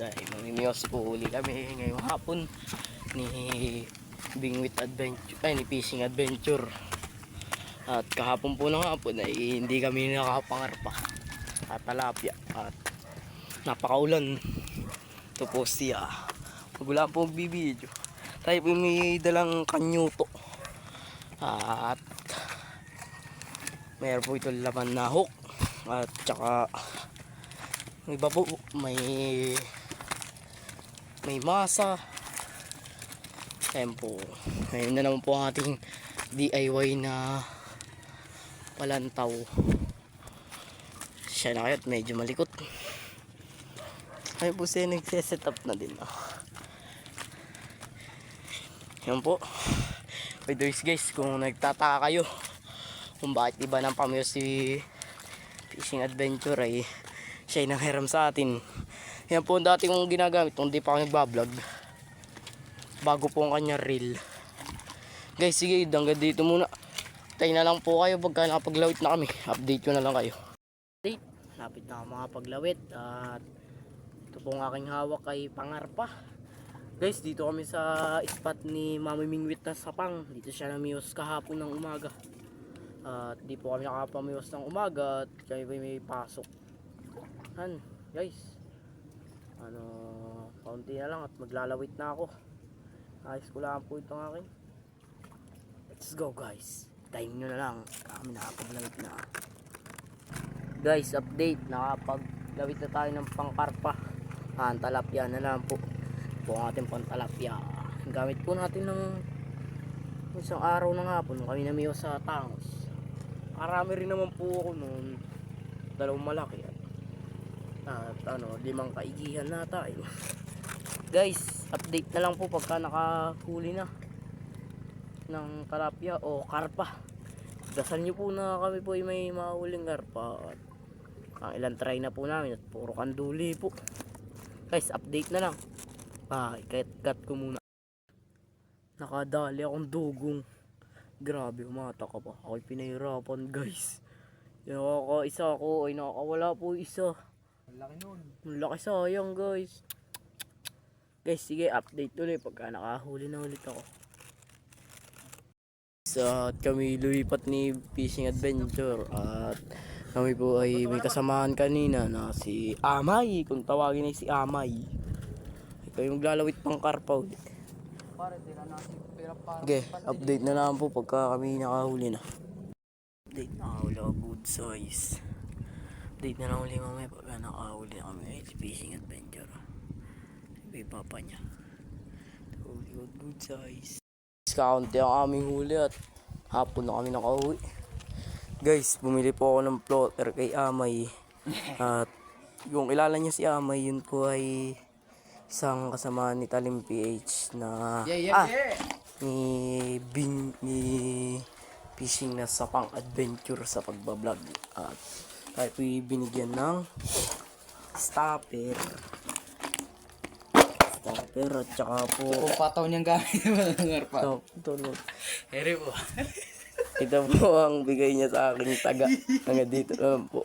Ay, mamimiyos po uli kami ngayong hapon ni Bingwit Adventure, ay ni Fishing Adventure. At kahapon po ng hapon ay hindi kami nakapangarpa at talapia at napakaulan. Ito po siya. Wala po magbibideo. Tayo po may dalang kanyuto at mayroon po ito laman na hook at tsaka may babo, may masa. Ayan po. Ngayon na naman po ang ating DIY na palantaw. Siya na kayo't medyo malikot. Ayun po siya nagsiset up na din. Yan po. By the way guys, kung nagtataka kayo kung bakit iba ng pamilya si Fishing Adventure ay siya yung nanghiram sa atin. Yan po ang dati kong ginagamit kung di pa ako nagbablog bago po ang kanya reel. Guys, sige, hanggang dito muna. Tayo na lang po kayo pagka nakapaglawit na kami. Update ko na lang kayo. Update, lapit na ako makapaglawit. At ito po ang aking hawak ay pangarpa. Guys, dito kami sa spot ni Mami Mingwit na sapang. Dito siya namiyos kahapon ng umaga. At di po kami nakapamiyos ng umaga at kami may pasok. Han, guys, kaunti na lang at maglalawit na ako. Ayos ko lang po itong akin. Let's go guys, time nyo na lang kami nakapaglawit na. Guys, update, nakapaglawit na tayo ng pangkarpa. Talapia na lang po ang ating pantalapia. Gamit po natin ng isang araw ng hapon kami namiyo sa tangos. Marami rin naman po ako noon, dalawang malaki at 5 kaigihan na tayo. Guys, update na lang po pagka nakahuli na ng talapia o karpa. Dasal nyo po na kami po ay may mahuling karpa at ang ilang try na po namin at puro kanduli po. Guys, update na lang. Cut ko muna. Nakadali akong dugong. Grabe, umataka pa. Ako'y pinahirapan guys. Isa ako ay nakakawala po isa. Malaki nun. Malaki, sayang guys. Guys, sige, update ulit pagka nakahuli na ulit ako. At kami lumipat ni Fishing Adventure at kami po ay may kasamahan kanina na si Amay, kung tawagin ay si Amay. Ito yung maglalawit pang karpa ulit. Okay, update na lang po pagka kami nakahuli na. Update, nakahuli ako, good size. Update na lang ulit mamaya pagka nakahuli na kami ay si Fishing Adventure. May papa niya. Good size. Kaunti ang aming huli at hapon na kami nakauwi. Guys, bumili po ako ng floater kay Amay. At yung kilala niya si Amay, yun po ay isang kasama ni Talim PH na ni Fishing na sapang adventure sa pagbablog. At tayo po binigyan ng stopper at saka po Kung pataw niyang gamit ng karpa. ito Heri po. Ito po ang bigay niya sa aking taga hanggang dito naman po.